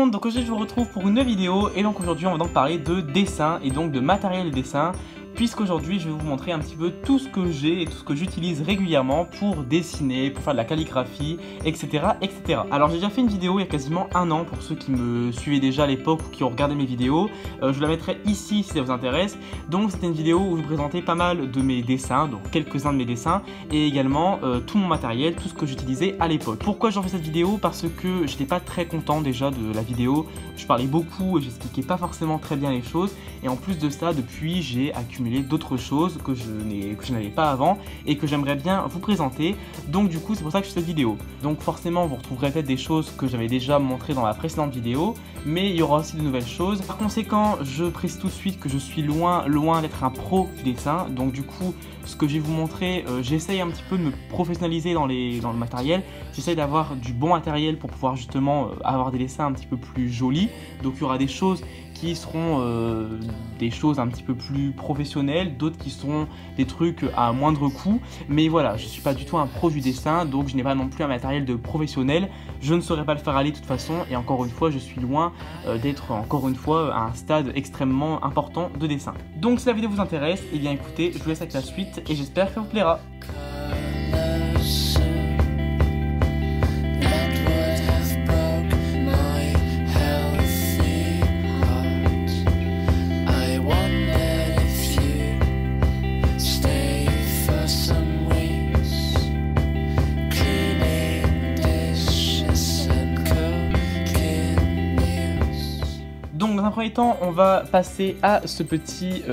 monde, donc aujourd'hui je vous retrouve pour une nouvelle vidéo et donc aujourd'hui on va donc parler de dessin et donc de matériel de dessin, puisqu'aujourd'hui je vais vous montrer un petit peu tout ce que j'ai et tout ce que j'utilise régulièrement pour dessiner, pour faire de la calligraphie, etc. etc. Alors j'ai déjà fait une vidéo il y a quasiment un an pour ceux qui me suivaient déjà à l'époque ou qui ont regardé mes vidéos, je vous la mettrai ici si ça vous intéresse. Donc c'était une vidéo où je vous présentais pas mal de mes dessins, donc quelques-uns de mes dessins et également tout mon matériel, tout ce que j'utilisais à l'époque. Pourquoi j'en fais cette vidéo? Parce que j'étais pas très content déjà de la vidéo, je parlais beaucoup et j'expliquais pas forcément très bien les choses et en plus de ça depuis j'ai accumulé d'autres choses que je n'avais pas avant et que j'aimerais bien vous présenter. Donc du coup c'est pour ça que je fais cette vidéo. Donc forcément vous retrouverez peut-être des choses que j'avais déjà montrées dans la précédente vidéo, mais il y aura aussi de nouvelles choses. Par conséquent je précise tout de suite que je suis loin d'être un pro du dessin. Donc du coup ce que je vais vous montrer, j'essaye un petit peu de me professionnaliser dans le matériel. J'essaye d'avoir du bon matériel pour pouvoir justement avoir des dessins un petit peu plus jolis. Donc il y aura des choses qui seront des choses un petit peu plus professionnelles, d'autres qui seront des trucs à moindre coût. Mais voilà, je ne suis pas du tout un pro du dessin, donc je n'ai pas non plus un matériel de professionnel. Je ne saurais pas le faire aller de toute façon, et encore une fois, je suis loin d'être encore une fois à un stade extrêmement important de dessin. Donc si la vidéo vous intéresse, et bien écoutez, je vous laisse avec la suite, et j'espère que ça vous plaira. Donc dans un premier temps, on va passer à ce petit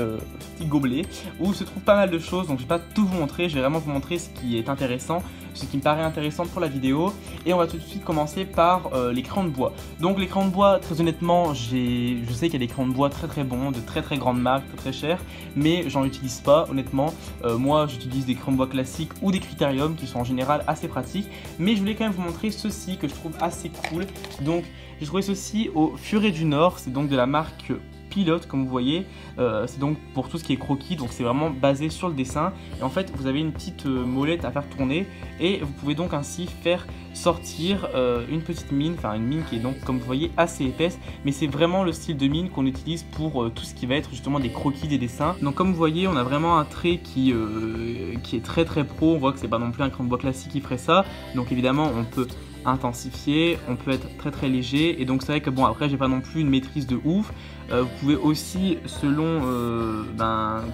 gobelet où se trouve pas mal de choses. Donc je vais pas tout vous montrer, je vais vraiment vous montrer ce qui est intéressant, ce qui me paraît intéressant pour la vidéo. Et on va tout de suite commencer par les crayons de bois. Donc les crayons de bois, très honnêtement, je sais qu'il y a des crayons de bois très bons, de très grandes marques, très chers, mais j'en utilise pas honnêtement. Moi j'utilise des crayons de bois classiques ou des Critérium qui sont en général assez pratiques. Mais je voulais quand même vous montrer ceci que je trouve assez cool. Donc j'ai trouvé ceci au Furet du Nord, c'est donc de la marque Pilote comme vous voyez, c'est donc pour tout ce qui est croquis, donc c'est vraiment basé sur le dessin. Et en fait vous avez une petite molette à faire tourner et vous pouvez donc ainsi faire sortir une petite mine, enfin une mine qui est donc comme vous voyez assez épaisse, mais c'est vraiment le style de mine qu'on utilise pour tout ce qui va être justement des croquis, des dessins. Donc comme vous voyez on a vraiment un trait qui est très pro, on voit que c'est pas non plus un crayon de bois classique qui ferait ça, donc évidemment on peut intensifier, on peut être très léger, et donc c'est vrai que bon après j'ai pas non plus une maîtrise de ouf. Vous pouvez aussi selon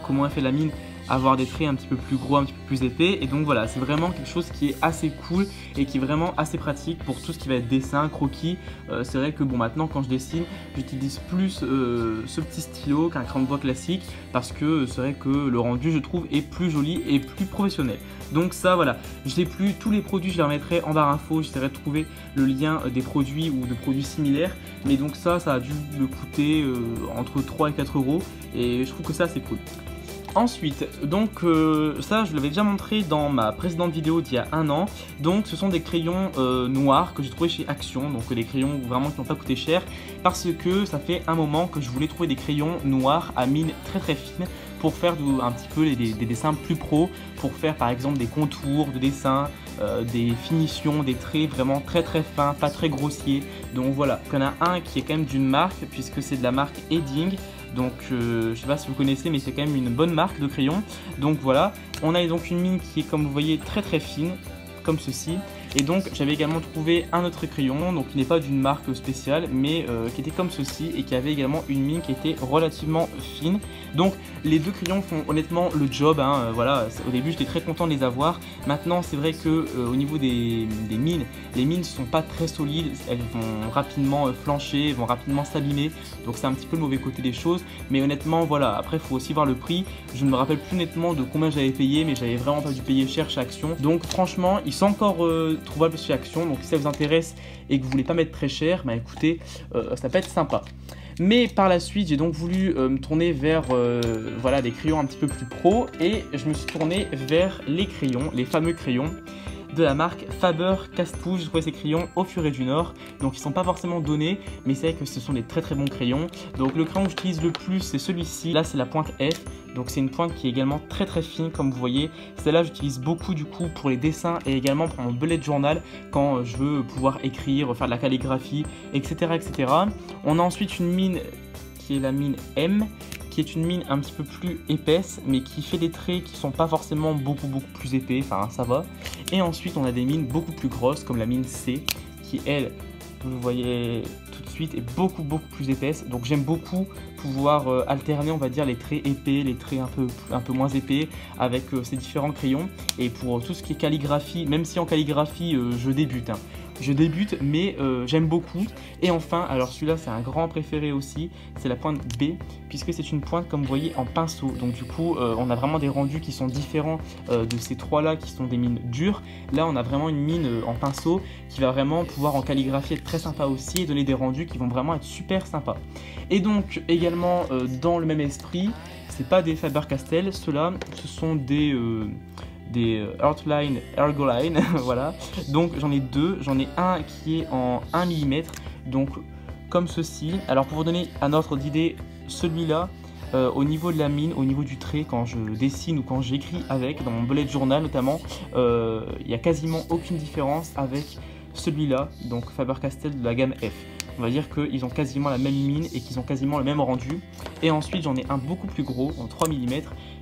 comment est fait la mine avoir des traits un petit peu plus gros, un petit peu plus épais, et donc voilà, c'est vraiment quelque chose qui est assez cool et qui est vraiment assez pratique pour tout ce qui va être dessin, croquis. C'est vrai que bon maintenant quand je dessine, j'utilise plus ce petit stylo qu'un crayon de bois classique, parce que c'est vrai que le rendu je trouve est plus joli et plus professionnel. Donc ça voilà, je sais plus tous les produits, je les remettrai en barre info, j'essaierai de trouver le lien des produits ou de produits similaires, mais donc ça a dû me coûter entre 3 et 4 euros, et je trouve que ça c'est cool. Ensuite, donc ça je l'avais déjà montré dans ma précédente vidéo d'il y a un an. Donc ce sont des crayons noirs que j'ai trouvé chez Action, donc des crayons vraiment qui n'ont pas coûté cher, parce que ça fait un moment que je voulais trouver des crayons noirs à mine très fine pour faire un petit peu des dessins plus pro, pour faire par exemple des contours de dessin, des finitions, des traits vraiment très fins, pas très grossiers. Donc voilà, il y en a un qui est quand même d'une marque, puisque c'est de la marque Edding. Donc je sais pas si vous connaissez, mais c'est quand même une bonne marque de crayon. Donc voilà, on a donc une mine qui est comme vous voyez très fine, comme ceci. Et donc j'avais également trouvé un autre crayon, donc qui n'est pas d'une marque spéciale, mais qui était comme ceci et qui avait également une mine qui était relativement fine. Donc les deux crayons font honnêtement le job, hein, voilà. Au début j'étais très content de les avoir. Maintenant c'est vrai que au niveau des mines, les mines ne sont pas très solides, elles vont rapidement flancher, vont rapidement s'abîmer. Donc c'est un petit peu le mauvais côté des choses. Mais honnêtement voilà, après il faut aussi voir le prix. Je ne me rappelle plus nettement de combien j'avais payé, mais j'avais vraiment pas dû payer cher chez Action. Donc franchement ils sont encore trouvable chez Action, donc si ça vous intéresse et que vous voulez pas mettre très cher, bah écoutez, ça peut être sympa. Mais par la suite j'ai donc voulu me tourner vers voilà, des crayons un petit peu plus pro, et je me suis tourné vers les crayons, les fameux crayons de la marque Faber-Castell. J'ai trouvé ces crayons au Furet du Nord, donc ils sont pas forcément donnés, mais c'est vrai que ce sont des très bons crayons. Donc le crayon que j'utilise le plus c'est celui-ci, là c'est la pointe F, Donc c'est une pointe qui est également très très fine comme vous voyez. Celle-là j'utilise beaucoup du coup pour les dessins et également pour mon bullet journal quand je veux pouvoir écrire, faire de la calligraphie, etc. etc. On a ensuite une mine qui est la mine M, qui est une mine un petit peu plus épaisse mais qui fait des traits qui sont pas forcément beaucoup plus épais, enfin ça va. Et ensuite on a des mines beaucoup plus grosses comme la mine C qui elle, vous le voyez tout de suite, est beaucoup plus épaisse. Donc j'aime beaucoup pouvoir alterner on va dire les traits épais, les traits un peu moins épais avec ces différents crayons. Et pour tout ce qui est calligraphie, même si en calligraphie je débute, je débute mais j'aime beaucoup. Et enfin, alors celui-là c'est un grand préféré aussi, c'est la pointe B, puisque c'est une pointe comme vous voyez en pinceau. Donc du coup on a vraiment des rendus qui sont différents de ces trois là qui sont des mines dures. Là on a vraiment une mine en pinceau qui va vraiment pouvoir en calligraphie être très sympa aussi et donner des rendus qui vont vraiment être super sympas. Et donc également dans le même esprit, c'est pas des Faber-Castell, ceux-là ce sont des Artline Ergoline, voilà. Donc j'en ai deux, j'en ai un qui est en 1 mm, donc comme ceci. Alors pour vous donner un ordre d'idée, celui-là, au niveau de la mine, au niveau du trait, quand je dessine ou quand j'écris avec, dans mon bullet journal notamment, il n'y a quasiment aucune différence avec celui-là, donc Faber-Castell de la gamme F. On va dire qu'ils ont quasiment la même mine et qu'ils ont quasiment le même rendu. Et ensuite j'en ai un beaucoup plus gros, en 3 mm,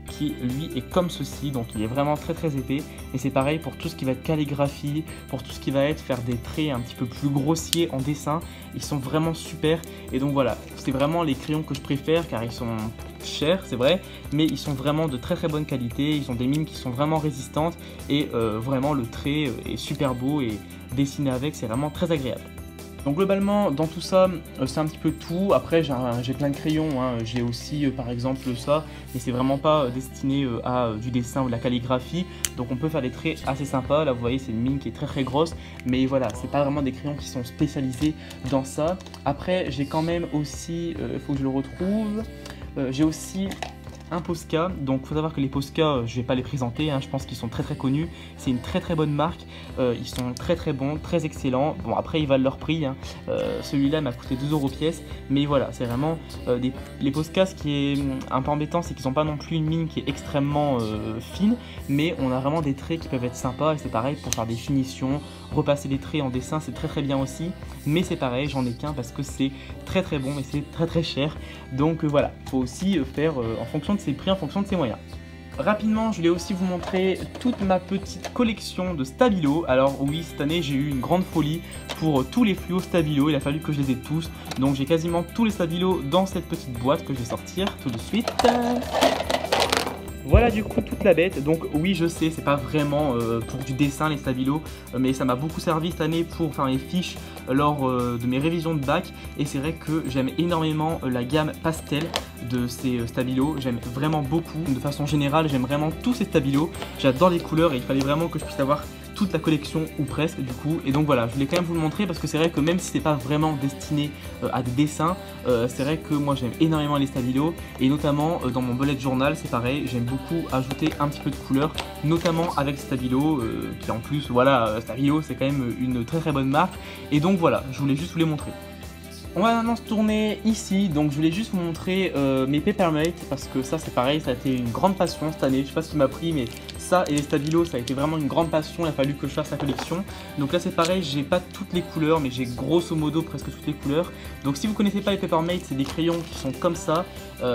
qui lui est comme ceci, donc il est vraiment très épais. Et c'est pareil pour tout ce qui va être calligraphie, pour tout ce qui va être faire des traits un petit peu plus grossiers en dessin. Ils sont vraiment super. Et donc voilà, c'est vraiment les crayons que je préfère car ils sont chers, c'est vrai, mais ils sont vraiment de très bonne qualité. Ils ont des mines qui sont vraiment résistantes et vraiment le trait est super beau et dessiner avec c'est vraiment très agréable. Donc globalement dans tout ça c'est un petit peu tout. Après j'ai plein de crayons, j'ai aussi par exemple ça, mais c'est vraiment pas destiné à du dessin ou de la calligraphie. Donc on peut faire des traits assez sympas. Là vous voyez c'est une mine qui est très grosse, mais voilà c'est pas vraiment des crayons qui sont spécialisés dans ça. Après j'ai quand même aussi, il faut que je le retrouve, j'ai aussi un Posca. Donc il faut savoir que les Posca je vais pas les présenter, je pense qu'ils sont très les c'est une très bonne marque, ils sont très bons, très excellents. Bon après ils valent leur prix, celui-là m'a coûté 2 € pièce, mais voilà c'est vraiment les Posca. Ce qui est un peu embêtant c'est qu'ils n'ont pas non plus une mine qui est extrêmement fine, mais on a vraiment des traits qui peuvent être sympas et c'est pareil pour faire des finitions, repasser les traits en dessin c'est très bien aussi, mais c'est pareil j'en ai qu'un parce que c'est très bon et c'est très cher. Donc voilà, il faut aussi faire en fonction de ses prix, en fonction de ses moyens. Rapidement, je voulais aussi vous montrer toute ma petite collection de Stabilo. Alors oui, cette année j'ai eu une grande folie pour tous les fluos Stabilo, il a fallu que je les ai tous. Donc j'ai quasiment tous les Stabilo dans cette petite boîte que je vais sortir tout de suite. Voilà du coup toute la bête. Donc oui je sais c'est pas vraiment pour du dessin les Stabilo, mais ça m'a beaucoup servi cette année pour faire mes fiches lors de mes révisions de bac. Et c'est vrai que j'aime énormément la gamme pastel de ces Stabilo, j'aime vraiment beaucoup. De façon générale j'aime vraiment tous ces Stabilo, j'adore les couleurs et il fallait vraiment que je puisse avoir toute la collection ou presque du coup. Et donc voilà, je voulais quand même vous le montrer parce que c'est vrai que même si c'est pas vraiment destiné à des dessins, c'est vrai que moi j'aime énormément les Stabilo et notamment dans mon bullet journal c'est pareil, j'aime beaucoup ajouter un petit peu de couleur, notamment avec Stabilo qui en plus voilà, Stabilo c'est quand même une très bonne marque. Et donc voilà, je voulais juste vous les montrer. On va maintenant se tourner ici, donc je voulais juste vous montrer mes Papermate parce que ça c'est pareil, ça a été une grande passion cette année, je sais pas ce qui m'a pris mais ça et les Stabilo ça a été vraiment une grande passion, il a fallu que je fasse la collection. Donc là c'est pareil, j'ai pas toutes les couleurs mais j'ai grosso modo presque toutes les couleurs. Donc si vous connaissez pas les Papermate, c'est des crayons qui sont comme ça.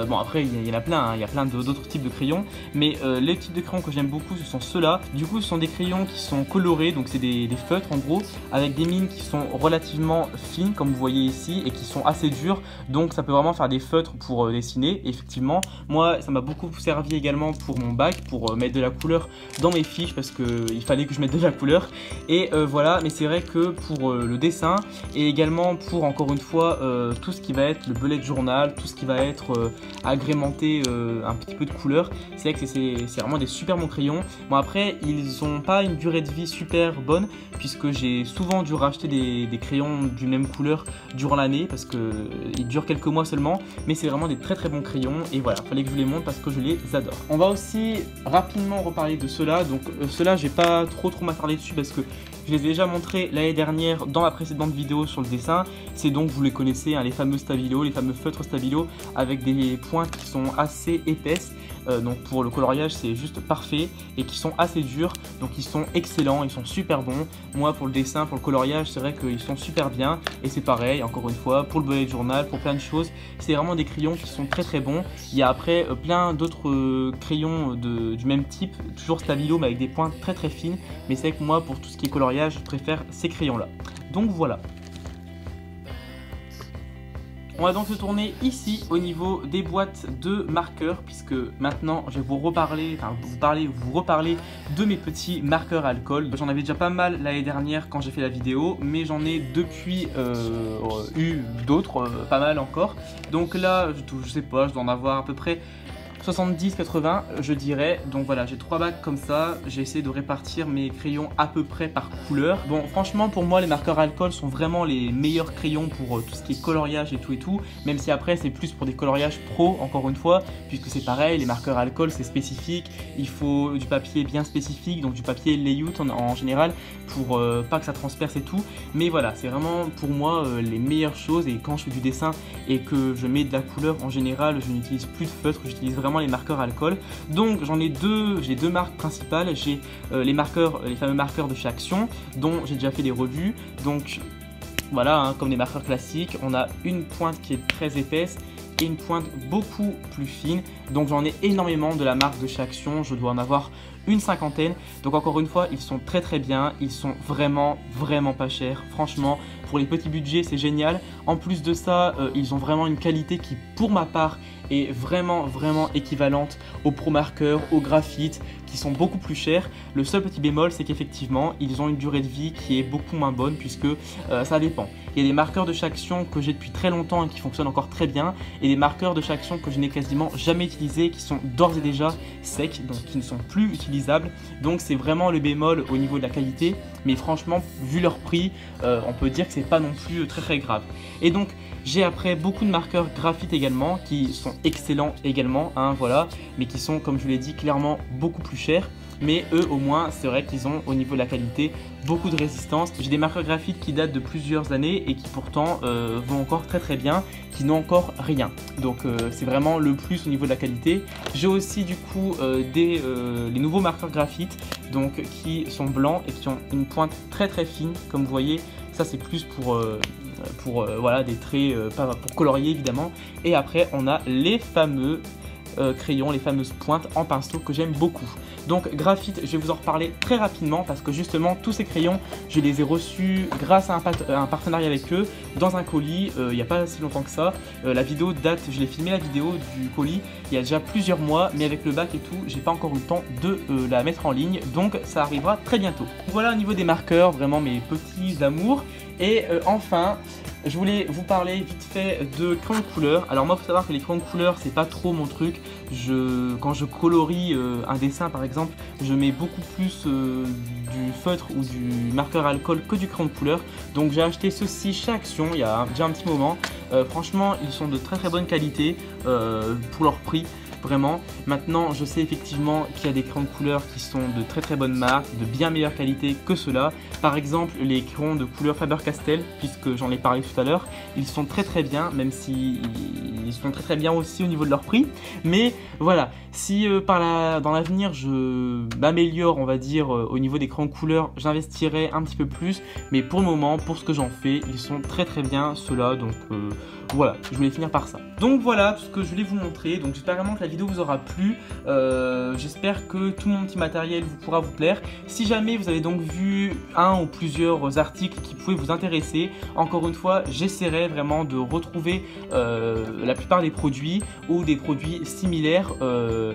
Bon après il y en a plein, il y a plein d'autres types de crayons, mais les types de crayons que j'aime beaucoup ce sont ceux-là. Du coup ce sont des crayons qui sont colorés, donc c'est des feutres en gros, avec des mines qui sont relativement fines comme vous voyez ici et qui sont assez dures, donc ça peut vraiment faire des feutres pour dessiner. Et effectivement moi ça m'a beaucoup servi également pour mon bac, pour mettre de la couleur dans mes fiches parce qu'il fallait que je mette de la couleur. Et voilà, mais c'est vrai que pour le dessin et également pour encore une fois tout ce qui va être le bullet journal, tout ce qui va être agrémenté un petit peu de couleur, c'est vrai que c'est vraiment des super bons crayons. Bon après ils n'ont pas une durée de vie super bonne puisque j'ai souvent dû racheter des crayons d'une même couleur durant l'année parce qu'ils durent quelques mois seulement, mais c'est vraiment des très bons crayons. Et voilà, fallait que je vous les montre parce que je les adore. On va aussi rapidement reparler de ceux-là. Donc ceux-là je vais pas trop m'attarder dessus parce que Je les ai déjà montrés l'année dernière dans ma précédente vidéo sur le dessin. C'est donc, vous les connaissez, hein, les fameux Stabilo, les fameux feutres Stabilo avec des pointes qui sont assez épaisses. Donc pour le coloriage c'est juste parfait et qui sont assez durs, donc ils sont excellents, ils sont super bons. Moi pour le dessin, pour le coloriage, c'est vrai qu'ils sont super bien et c'est pareil encore une fois pour le bullet journal, pour plein de choses, c'est vraiment des crayons qui sont très bons. Il y a après plein d'autres crayons du même type, toujours Stabilo mais avec des pointes très fines, mais c'est vrai que moi pour tout ce qui est coloriage je préfère ces crayons là. Donc voilà. On va donc se tourner ici au niveau des boîtes de marqueurs, puisque maintenant je vais vous reparler de mes petits marqueurs alcool. J'en avais déjà pas mal l'année dernière quand j'ai fait la vidéo, mais j'en ai depuis eu d'autres, pas mal encore. Donc là, je sais pas, je dois en avoir à peu près 70-80 je dirais. Donc voilà, j'ai 3 bacs comme ça. J'ai essayé de répartir mes crayons à peu près par couleur. Bon franchement pour moi les marqueurs alcool sont vraiment les meilleurs crayons pour tout ce qui est coloriage et tout, même si après c'est plus pour des coloriages pro encore une fois, puisque c'est pareil, les marqueurs alcool c'est spécifique, il faut du papier bien spécifique, donc du papier layout en général pour pas que ça transperce et tout. Mais voilà, c'est vraiment pour moi les meilleures choses, et quand je fais du dessin et que je mets de la couleur en général, je n'utilise plus de feutre, j'utilise vraiment les marqueurs alcool. Donc j'en ai j'ai deux marques principales. J'ai les fameux marqueurs de chez Action dont j'ai déjà fait des revues. Donc voilà, hein, comme les marqueurs classiques, on a une pointe qui est très épaisse et une pointe beaucoup plus fine. Donc j'en ai énormément de la marque de chez Action, je dois en avoir une cinquantaine. Donc encore une fois, ils sont très bien, ils sont vraiment pas chers. Franchement, pour les petits budgets, c'est génial. En plus de ça, ils ont vraiment une qualité qui, pour ma part, est vraiment équivalente aux pro marqueurs, aux graphites, qui sont beaucoup plus chers. Le seul petit bémol, c'est qu'effectivement, ils ont une durée de vie qui est beaucoup moins bonne, puisque ça dépend. Il y a des marqueurs de chez Action que j'ai depuis très longtemps et qui fonctionnent encore très bien, et des marqueurs de chez Action que je n'ai quasiment jamais utilisés, qui sont d'ores et déjà secs, donc qui ne sont plus utilisables. Donc c'est vraiment le bémol au niveau de la qualité, mais franchement, vu leur prix, on peut dire que c'est pas non plus très grave. Et donc j'ai après beaucoup de marqueurs graphites également, qui sont excellents également, hein, voilà, mais qui sont, comme je vous l'ai dit, clairement beaucoup plus chers. Mais eux au moins c'est vrai qu'ils ont au niveau de la qualité beaucoup de résistance. J'ai des marqueurs graphites qui datent de plusieurs années et qui pourtant vont encore très bien, qui n'ont encore rien. Donc c'est vraiment le plus au niveau de la qualité. J'ai aussi du coup les nouveaux marqueurs graphites, donc qui sont blancs et qui ont une pointe très fine, comme vous voyez. Ça c'est plus pour voilà, des traits, pas pour colorier évidemment. Et après on a les fameux crayons, les fameuses pointes en pinceau que j'aime beaucoup. Donc graphite, je vais vous en reparler très rapidement parce que justement tous ces crayons, je les ai reçus grâce à un partenariat avec eux dans un colis il n'y a pas si longtemps que ça. La vidéo date, je l'ai filmé la vidéo du colis il y a déjà plusieurs mois, mais avec le bac et tout, j'ai pas encore eu le temps de la mettre en ligne, donc ça arrivera très bientôt. Voilà au niveau des marqueurs, vraiment mes petits amours. Et enfin, je voulais vous parler vite fait de crayons de couleur. Alors moi, il faut savoir que les crayons de couleur, c'est pas trop mon truc. Quand je colorie un dessin par exemple, je mets beaucoup plus du feutre ou du marqueur alcool que du crayon de couleur. Donc j'ai acheté ceux-ci chez Action il y a déjà un petit moment. Franchement, ils sont de très bonne qualité pour leur prix. Vraiment. Maintenant, je sais effectivement qu'il y a des crayons de couleur qui sont de très bonnes marques, de bien meilleure qualité que ceux-là. Par exemple, les crayons de couleur Faber-Castell, puisque j'en ai parlé tout à l'heure, ils sont très bien, même si ils sont très bien aussi au niveau de leur prix. Mais voilà, si dans l'avenir je m'améliore, on va dire, au niveau des crayons de couleur, j'investirai un petit peu plus. Mais pour le moment, pour ce que j'en fais, ils sont très bien ceux-là. Donc voilà, je voulais finir par ça. Donc voilà tout ce que je voulais vous montrer. Donc j'espère vraiment que la vidéo vous aura plu. J'espère que tout mon petit matériel pourra vous plaire. Si jamais vous avez donc vu un ou plusieurs articles qui pouvaient vous intéresser, encore une fois, j'essaierai vraiment de retrouver la plupart des produits ou des produits similaires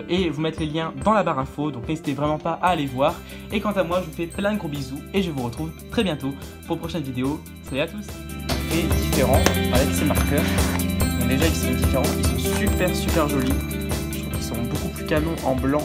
et vous mettre les liens dans la barre info. Donc n'hésitez vraiment pas à aller voir. Et quant à moi, je vous fais plein de gros bisous et je vous retrouve très bientôt pour une prochaine vidéo. Salut à tous. Et différents avec ces marqueurs. Donc déjà ils sont différents, ils sont super jolis. Je trouve qu'ils sont beaucoup plus canons en blanc